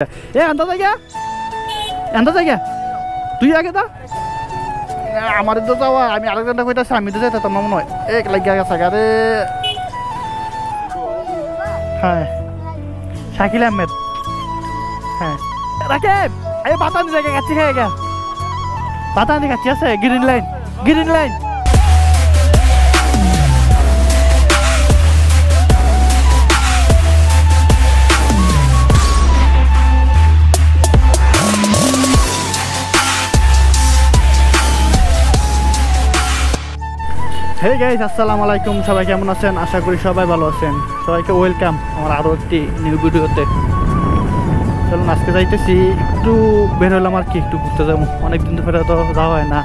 এ আন্দাজ আগে তুই আগে দা আমার তো যাওয়া আমি আরেকজনটা কইতাছি আমি তো যাইতাম না মনে হয় এক লাগিয়া গেছে আরে হ্যাঁ শাকিল আহমেদ হ্যাঁ রাকেব এই বাতানি জায়গা কাচ্ছি খেয়ে গা বাতানি কাচ্ছি আছে গ্রিন লাইন হে গাইস আসসালামু আলাইকুম সবাই কেমন আছেন আশা করি সবাই ভালো আছেন সবাইকে ওয়েলকাম আমার আরো একটি নিউ ভিডিওতে চলুন আজকে যাইতেছি একটু বের হলাম আর কি একটু ঘুরতে যাবো অনেকদিন ধরে তো যাওয়া হয় না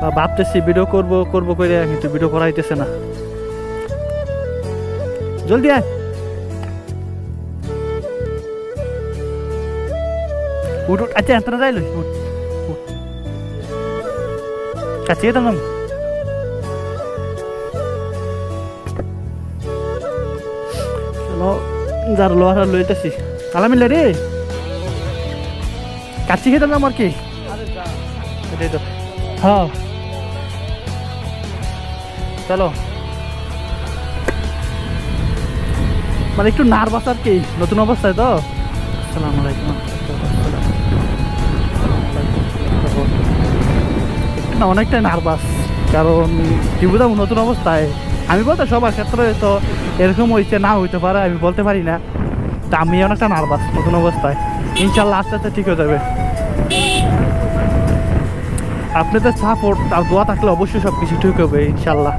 বা ভাবতেছি ভিডিও করবো করে কিন্তু ভিডিও করা হইতেছে না জলদি আয় উঠ আচ্ছা এতটা যাইল উঠ কাছে তো যার লোহারা লইতেছি আলামিল্লা রে কাচ্চি খেতাম আমার কি এটাই তো হ্যাঁ চলো মানে একটু নার্ভাস আর কি নতুন অবস্থায় তো আসসালামু আলাইকুম না অনেকটাই নার্ভাস কারণ কি বুঝলাম নতুন অবস্থায় আমি বলতে সবার ক্ষেত্রে তো এরকম হইতে না হইতে পারে আমি বলতে পারি না তা আমি অনেকটা নার্ভাস নতুন অবস্থায় ইনশাল্লাহ আস্তে আস্তে ঠিক হয়ে যাবে আপনাদের সাপোর্ট আর দোয়া থাকলে অবশ্যই সব কিছু ঠিক হবে ইনশাল্লাহ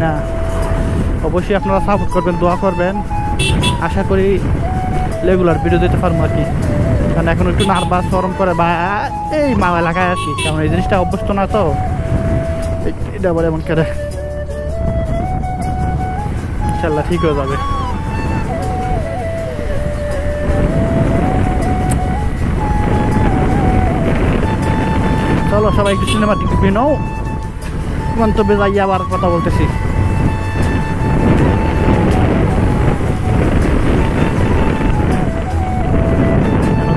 না অবশ্যই আপনারা সাপোর্ট করবেন দোয়া করবেন আশা করি রেগুলার ভিডিও দিতে পারবো আর কি কারণ এখন একটু নার্ভাস গরম করে বা এই মা এলাকায় আসি কারণ এই জিনিসটা অভ্যস্ত না তো এটা বলে এমন করে ইনশাল্লাহ ঠিক হয়ে যাবে চলো সবাই একটু সিনেমা টিকিট নাও মন্তব্যে যাই আবার কথা বলতেছি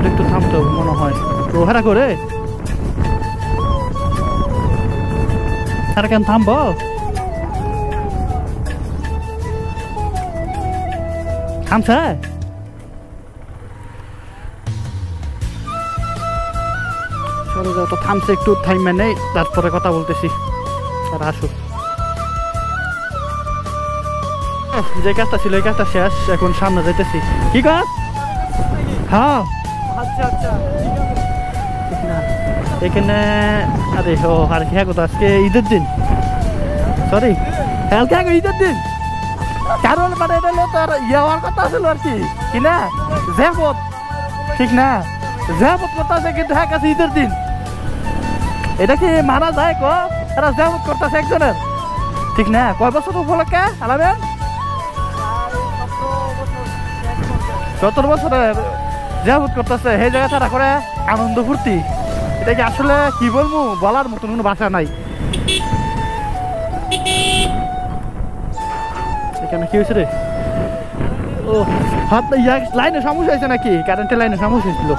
একটু থামতে হবে মনে হয় রোহারা করে আর কেন থামবো থামছে চলো যাও তো থামছে একটু থাইমে নেই তারপরে কথা বলতেছি আর আসো যে কাজটা ছিল এই কাজটা শেষ এখন সামনে যাইতেছি কি কাজ হ্যাঁ আচ্ছা আচ্ছা ঠিক না এখানে আরে ও আর কি হ্যাঁ আজকে ঈদের দিন সরি হালকা ঈদের দিন কারণ মানে এটা হলো তার ইয়ে হওয়ার কথা ছিল আর কি কিনা জেপত ঠিক না জেপত কথা আছে কিন্তু হ্যাঁ কাছে ঈদের দিন এটা কি মানা যায় কো এরা জেপত করতেছে একজনের ঠিক না কয় বছর উপলক্ষে আলাবেন 17 বছরের জেপত করতেছে সেই জায়গা তারা করে আনন্দ ফুর্তি এটা কি আসলে কি বলবো বলার মতন কোনো ভাষা নাই এখানে কি হয়েছে রে ও হাত লাইনে সমস্যা হয়েছে নাকি কারেন্টের লাইনে সমস্যা হয়েছিল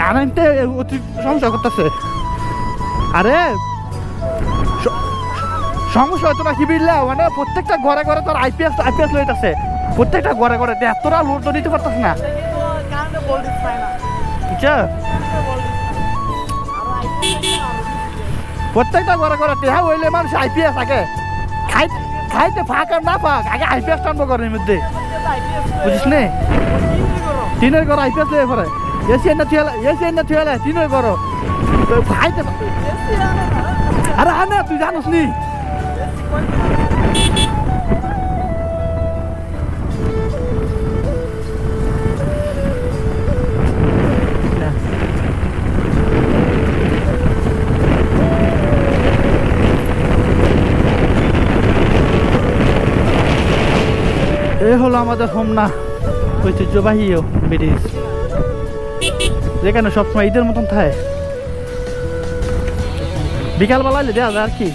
কারেন্টে সমস্যা করতেছে আরে সমস্যা হয়তো না কি বুঝলা মানে প্রত্যেকটা ঘরে ঘরে তোর আইপিএস লইতেছে প্রত্যেকটা ঘরে ঘরে এতটা লোড তো দিতে পারতেছে না বুঝছো প্রত্যেকটা ঘরে ঘরে টেহা হইলে মানুষ আইপিএস আগে খাইতে ফাঁক আর না ফাঁক আগে আইপিএস টানবো ঘরের মধ্যে বুঝিস নে টিনের ঘর আইপিএস লয়ে পরে এসি না থুয়ালে টিনের ঘর খাইতে আরে আনে তুই জানোস নি এ হলো আমাদের হোমনা ঐতিহ্যবাহী ব্রিজ যেখানে সবসময় ঈদের মতন থাকে বিকালবেলা দেওয়া যায় আর কি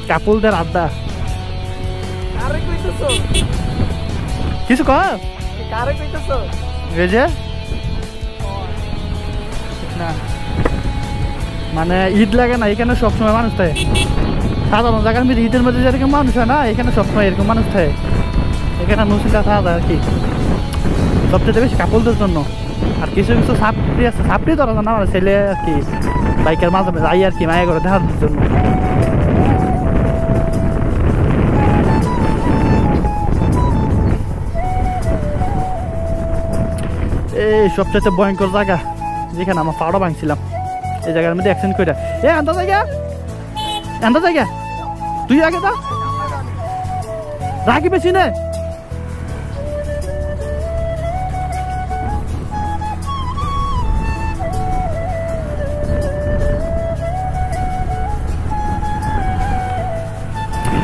কাপলদের আড্ডা কিছু কর কারে কইতেছো এই যে না মানে ঈদ লাগে না এখানে সবসময় মানুষ থাকে সাধারণ জায়গার মধ্যে ঈদের মধ্যে যেরকম মানুষ হয় না এখানে সবসময় এরকম মানুষ থাকে এখানে মুসলিমরা থাকা যায় আর কি সবচেয়ে বেশি কাপলদের জন্য আর কিছু কিছু ছাপড়ি আছে ছাপড়ি ধরা না আমার ছেলে আর কি বাইকের মাঝে যাই আর কি মায়া করে দেখার জন্য এই সবচেয়ে ভয়ঙ্কর জায়গা যেখানে আমার পাড়া ভাঙছিলাম এই জায়গার মধ্যে অ্যাক্সিডেন্ট করে আন্দা জায়গা তুই আগে দা রাখি বেশি নে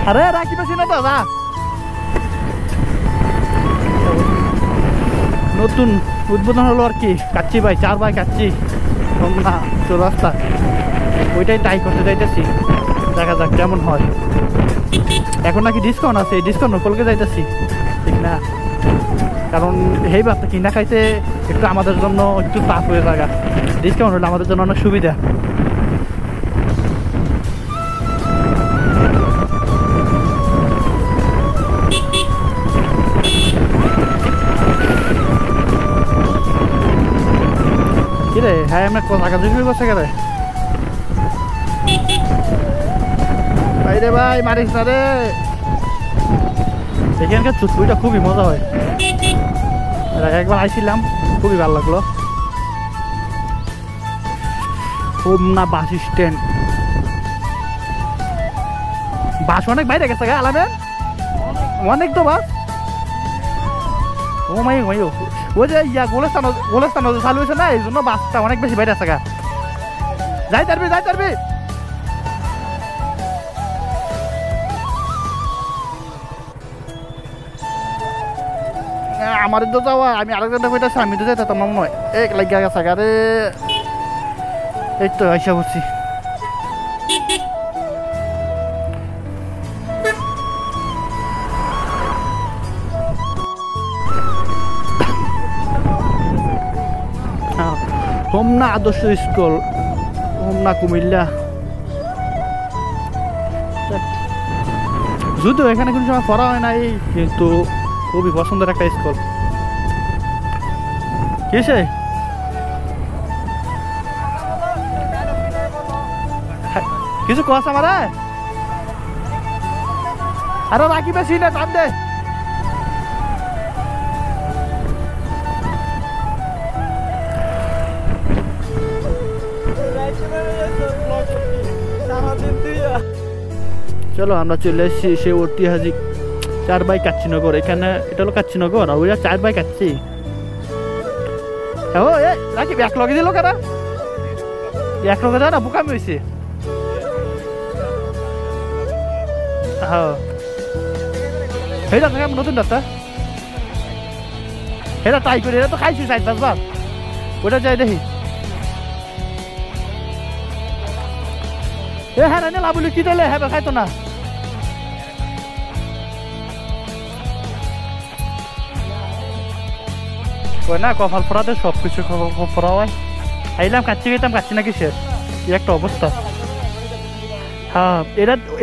আরে রাখি বেশি না দাদা নতুন উদ্বোধন হলো আর কি কাচ্চি ভাই 4 ভাই কাচ্চি না চৌরাস্তা ওইটাই ট্রাই করতে যাইতেছি দেখা যাক কেমন হয় এখন নাকি ডিসকাউন্ট আছে ডিসকাউন্ট কলকে যাইতেছি ঠিক না কারণ এই ভাতটা কিনা খাইতে একটু আমাদের জন্য একটু টাফ হয়ে থাকা ডিসকাউন্ট হলে আমাদের জন্য অনেক সুবিধা কিরে হ্যাঁ আমরা টাকা দিয়ে করছে কে রে ভাই রে ভাই মারিস না রে এখানকার চুটপুরিটা খুবই মজা হয় একবার আইছিলাম খুবই ভালো লাগলো হোমনা বাস স্ট্যান্ড বাস অনেক বাইরে গেছে গা আলামেন অনেক তো বাস ও মাই ওই যে ইয়া গোলস্থান চালু হয়েছে না এই জন্য বাসটা অনেক বেশি বাইরে আছে গা যাই তারবি আমার তো যাওয়া আমি আরেকজনটা কইতাছি আমি তো যাইতাম মনে হয় এক লাগিয়া গেছে গা রে এই তো আইসা বসছি হোমনা আদর্শ স্কুল হোমনা কুমিল্লা যদিও এখানে কোনো সময় পড়া হয় নাই কিন্তু খুবই পছন্দের একটা স্কুল কিসে কিছু কস আমার আরো রাখি বেশি না টান দে চলো আমরা চলে এসেছি সে ঐতিহাসিক 4 ভাই কাচ্চিনগর এখানে এটা হলো কাচ্চিনগর আর ওইটা 4 ভাই কাচ্চি ও এ রাখি এক লগে দিল কারা এক লগে না বোকামি হয়েছে হ্যাঁ এটা কেমন নতুন ডাক্তার এটা ট্রাই করি এটা তো খাইছি 4-5 বার ওটা যাই দেখি এ হ্যাঁ না লাভলি কি দিলে হ্যাঁ খাইতো না না কপাল ফোড়াতে সব কিছু ফোড়া হয় আইলাম কাচ্চি খেতাম কাচ্চি নাকি শেষ কি একটা অবস্থা হ্যাঁ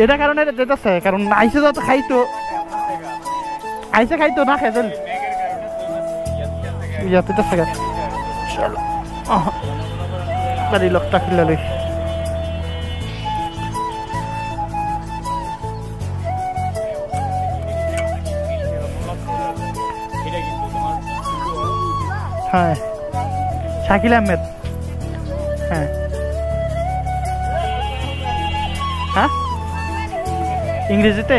এটা কারণে যেতেছে কারণ আইসে যত খাইতো আইসে খাইতো না খাই চল ইয়াতে তো থাকা চলো গাড়ি লোকটা খুলে লই হ্যাঁ শাকিল আহমেদ হ্যাঁ হ্যাঁ ইংরেজিতে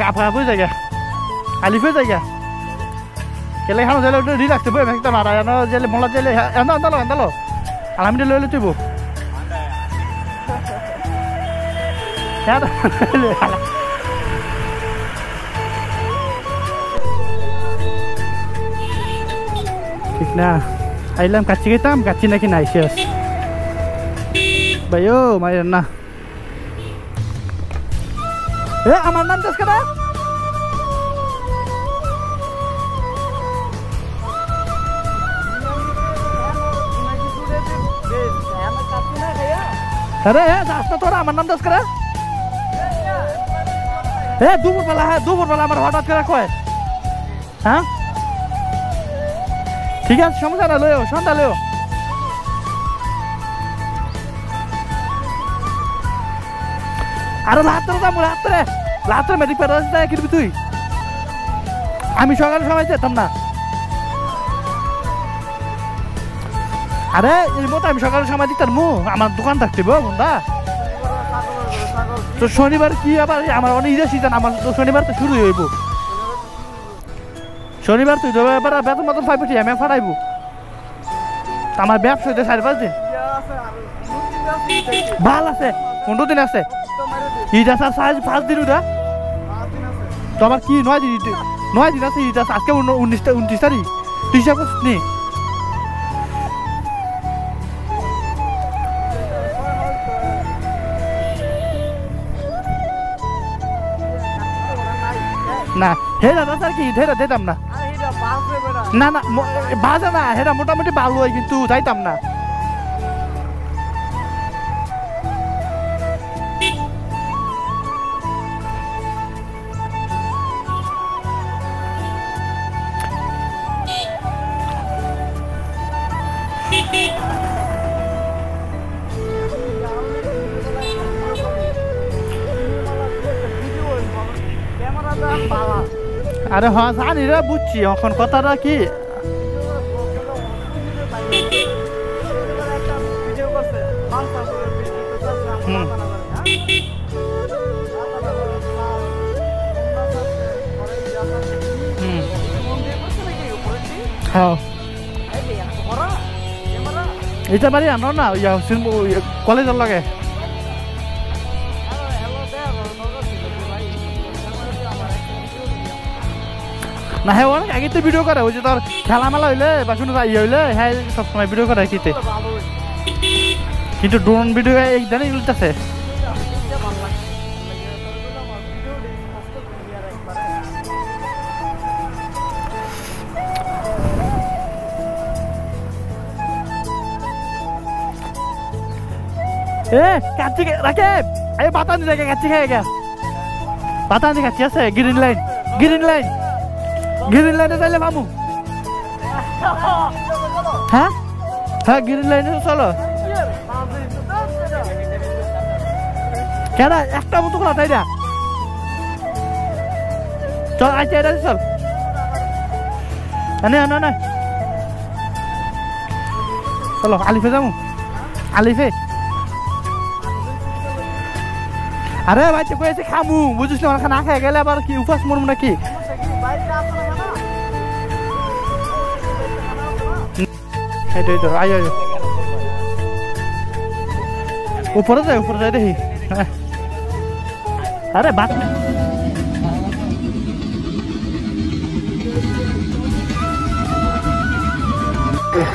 কাপড় জায়গা আলিফের জায়গা কেলে খানো জেলে রিল্যাক্স বই একটা মারা জেলে মোলা জেলে এন্দালো আলামিটা লইলে তুইব ঠিক না আইলাম কাচ্চি খেতাম কাচ্চি নাকি নাই শেষ ভাই ও মায়ের না এ আমার নাম দাস কেনা আরে যাস না তোরা আমার নাম দাস করে দুপুরবেলা আমার হঠাৎ করে কয় হ্যাঁ ঠিক আছে সমস্যা না লইও সন্ধ্যা লইও আরে রাত্রে মেডিক পেটে কিনবি তুই আমি সকালে সময় যেতাম না আরে এই মতো আমি সকালে সময় দিতাম আমার দোকান থাকতে বন্ধা তো শনিবার কি আবার আমার অনেক ঈদের সিজন আমার তো শনিবার তো শুরু হইব শনিবার তুই তো এবার বেতন মতন পাইব আমি ফাটাইব আমার ব্যবসা হইতে 4-5 দিন ভাল আছে 15 দিন আছে ঈদ আছে 5 দিন ওটা তো আমার কি 9 দিন আছে ঈদ আছে আজকে 29 তারিখ তুই হিসাব করছিস নি না হেরা দাস আর কি হেরা দিতাম না না না বাজে না হেরা মোটামুটি ভালো হয় কিন্তু যাইতাম না আরে হ্যাঁ জানি রে বুঝছি এখন কথাটা কি এটা বাড়ি আনো না কলেজের লাগে না হ্যাঁ অনেক আগে তো ভিডিও করে ওই যে তোর খেলামেলা হইলে বা কোনো ইয়ে হইলে হ্যাঁ সবসময় ভিডিও করে কিতে কিন্তু ড্রোন ভিডিও একদিন উল্টাছে এ কাচ্চি রাখে এই বাতানি রেখে কাচ্চি খেয়ে গেছে বাতানি কাচ্চি আছে গ্রিন লাইনে যাইলে মামু হ্যাঁ হ্যাঁ গ্রিন লাইনে চলো কেন একটা মতো খোলা তাই না চল আচ্ছা এটা চল না চলো আলিফে যাবো আলিফে আরে ভাই তো কয়েছে খামু বুঝিস না না খাই গেলে আবার কি উপাস মরমু নাকি সেটাই তো আয় উপরে যাই দেখি আরে বাদ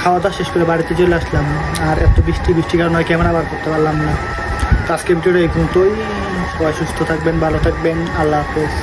খাওয়া দাওয়া শেষ করে বাড়িতে চলে আসলাম আর এত বৃষ্টি কারণে ক্যামেরা বার করতে পারলাম না আজকে ভিডিওটা এই পর্যন্তই সবাই সুস্থ থাকবেন ভালো থাকবেন আল্লাহ হাফেজ